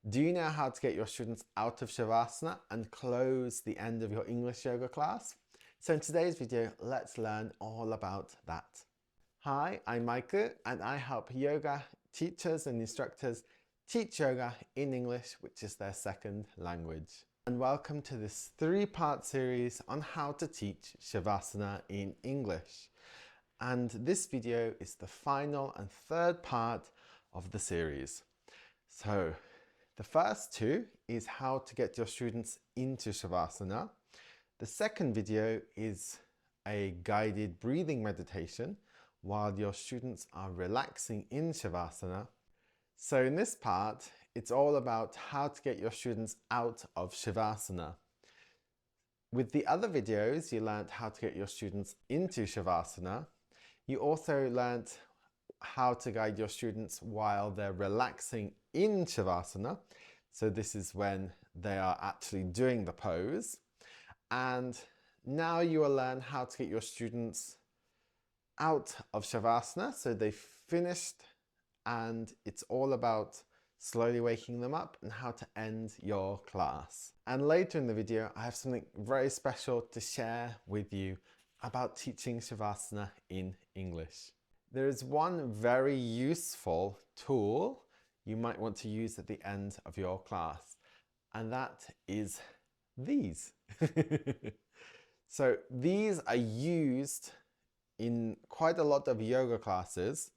Do you know how to get your students out of Shavasana and close the end of your English yoga class? So in today's video, let's learn all about that. Hi, I'm Maiku and I help yoga teachers and instructors teach yoga in English, which is their second language. And welcome to this 3-part series on how to teach Shavasana in English. And this video is the final and third part of the series. So the first two is how to get your students into Shavasana. The second video is a guided breathing meditation while your students are relaxing in Shavasana. So in this part, it's all about how to get your students out of Shavasana. With the other videos, you learned how to get your students into Shavasana. You also learned how to guide your students while they're relaxing in Shavasana. So this is when they are actually doing the pose. And now you will learn how to get your students out of Shavasana. So they've finished and it's all about slowly waking them up and how to end your class. And later in the video, I have something very special to share with you about teaching Shavasana in English. There is one very useful tool you might want to use at the end of your class, and that is these. So these are used in quite a lot of yoga classes.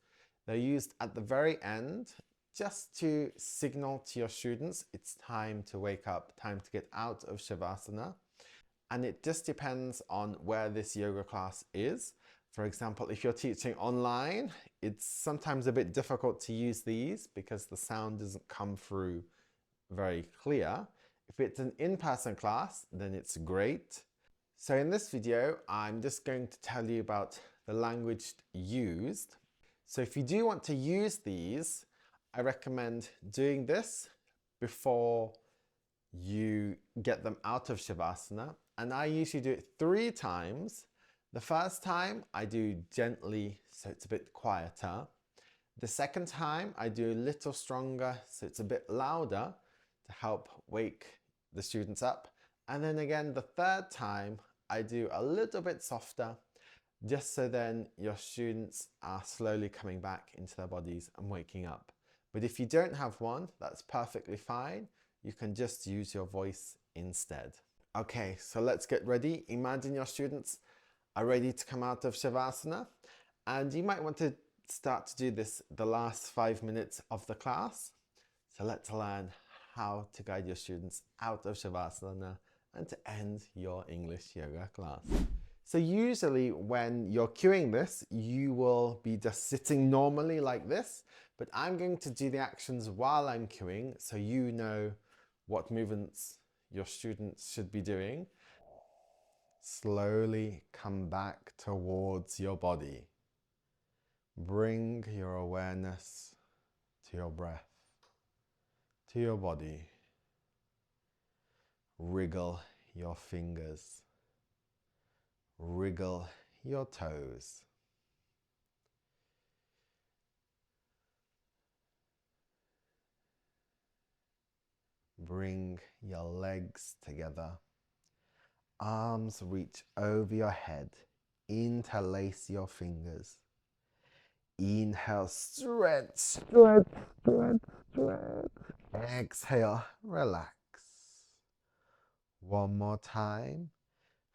They're used at the very end just to signal to your students it's time to wake up, time to get out of Shavasana. And it just depends on where this yoga class is. For example, if you're teaching online, it's sometimes a bit difficult to use these because the sound doesn't come through very clear. If it's an in-person class, then it's great. So in this video, I'm just going to tell you about the language used. So if you do want to use these, I recommend doing this before you get them out of Shavasana. And I usually do it 3 times. The first time I do gently, so it's a bit quieter. The second time I do a little stronger, so it's a bit louder to help wake the students up. And then again, the third time I do a little bit softer, just so then your students are slowly coming back into their bodies and waking up. But if you don't have one, that's perfectly fine. You can just use your voice instead. Okay, so let's get ready. Imagine your students are ready to come out of Shavasana, and you might want to start to do this the last 5 minutes of the class. So let's learn how to guide your students out of Shavasana and to end your English yoga class. So usually when you're cueing this, you will be just sitting normally like this, but I'm going to do the actions while I'm cueing so you know what movements your students should be doing. Slowly come back towards your body. Bring your awareness to your breath, to your body. Wriggle your fingers. Wriggle your toes. Bring your legs together. Arms reach over your head. Interlace your fingers. Inhale, stretch, stretch, stretch, stretch. Exhale, relax. One more time.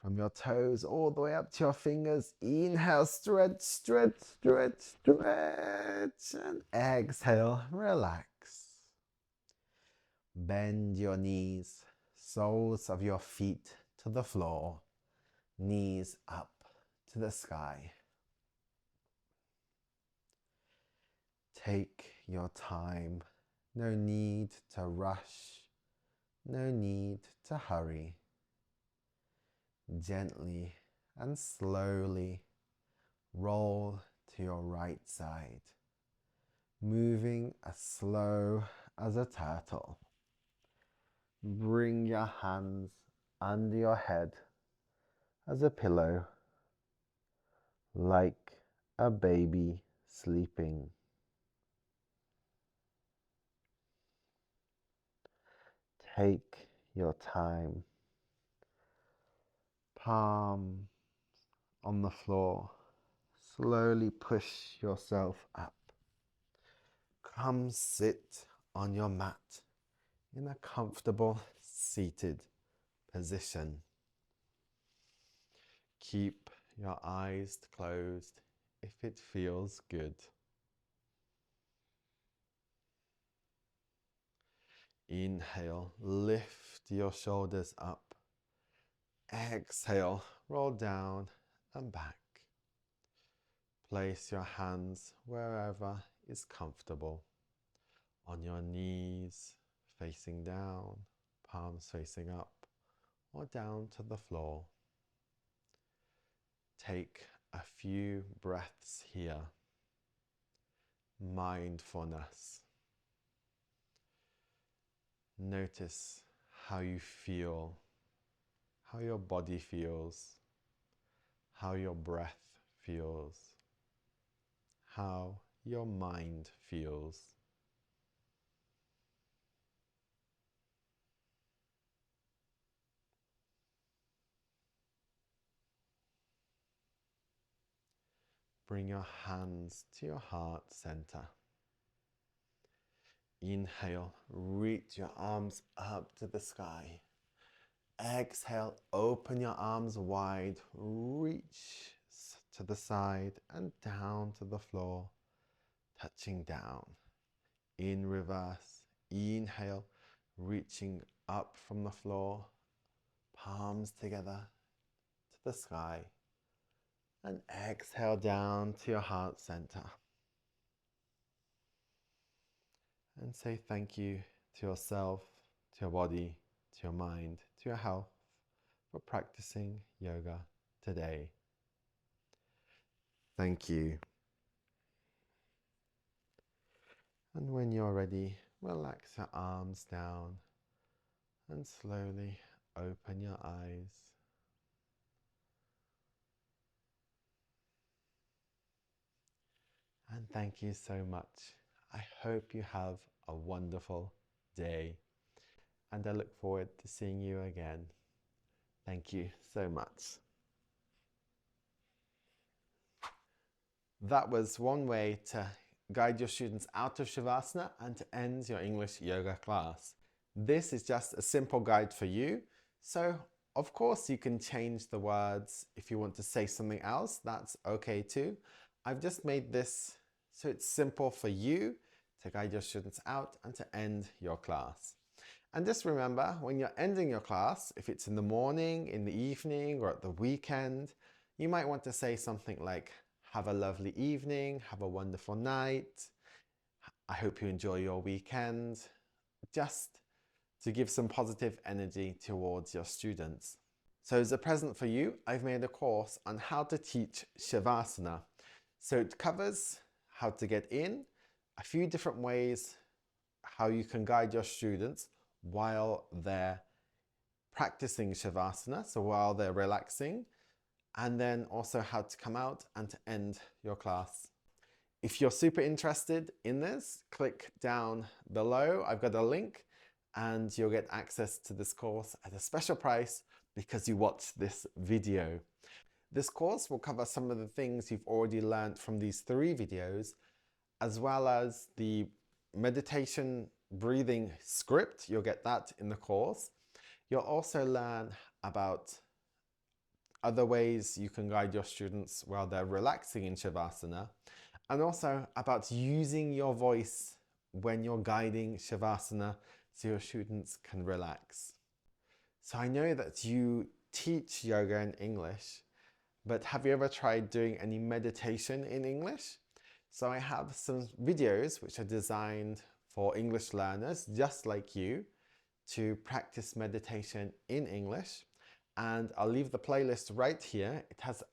From your toes all the way up to your fingers. Inhale, stretch, stretch, stretch, stretch. And exhale, relax. Bend your knees, soles of your feet to the floor, knees up to the sky. Take your time. No need to rush. No need to hurry. Gently and slowly roll to your right side, moving as slow as a turtle. Bring your hands under your head as a pillow, like a baby sleeping. Take your time. Palm on the floor. Slowly push yourself up. Come sit on your mat in a comfortable seated position. Keep your eyes closed if it feels good. Inhale, lift your shoulders up. Exhale, roll down and back. Place your hands wherever is comfortable. On your knees, facing down, palms facing up, or down to the floor. Take a few breaths here. Mindfulness. Notice how you feel, how your body feels, how your breath feels, how your mind feels. Bring your hands to your heart center. Inhale, reach your arms up to the sky. Exhale, open your arms wide, reach to the side and down to the floor, touching down. In reverse, inhale, reaching up from the floor, palms together to the sky. And exhale down to your heart center. And say thank you to yourself, to your body, to your mind, to your health for practicing yoga today. Thank you. And when you're ready, relax your arms down and slowly open your eyes. And thank you so much. I hope you have a wonderful day, and I look forward to seeing you again. Thank you so much. That was one way to guide your students out of Shavasana and to end your English yoga class. This is just a simple guide for you. So, of course, you can change the words if you want to say something else. That's okay too. I've just made this so it's simple for you to guide your students out and to end your class. And just remember, when you're ending your class, if it's in the morning, in the evening, or at the weekend, you might want to say something like, have a lovely evening, have a wonderful night, I hope you enjoy your weekend, just to give some positive energy towards your students. So as a present for you, I've made a course on how to teach Shavasana. So it covers how to get in, a few different ways how you can guide your students while they're practicing Shavasana, so while they're relaxing, and then also how to come out and to end your class. If you're super interested in this, click down below. I've got a link and you'll get access to this course at a special price because you watched this video. This course will cover some of the things you've already learned from these 3 videos, as well as the meditation breathing script. You'll get that in the course. You'll also learn about other ways you can guide your students while they're relaxing in Shavasana, and also about using your voice when you're guiding Shavasana so your students can relax. So I know that you teach yoga in English, but have you ever tried doing any meditation in English? So I have some videos which are designed for English learners just like you to practice meditation in English. And I'll leave the playlist right here. It has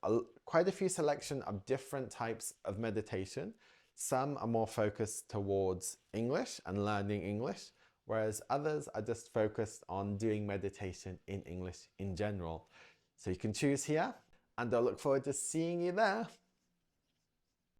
quite a few selection of different types of meditation. Some are more focused towards English and learning English, whereas others are just focused on doing meditation in English in general. So you can choose here, and I look forward to seeing you there.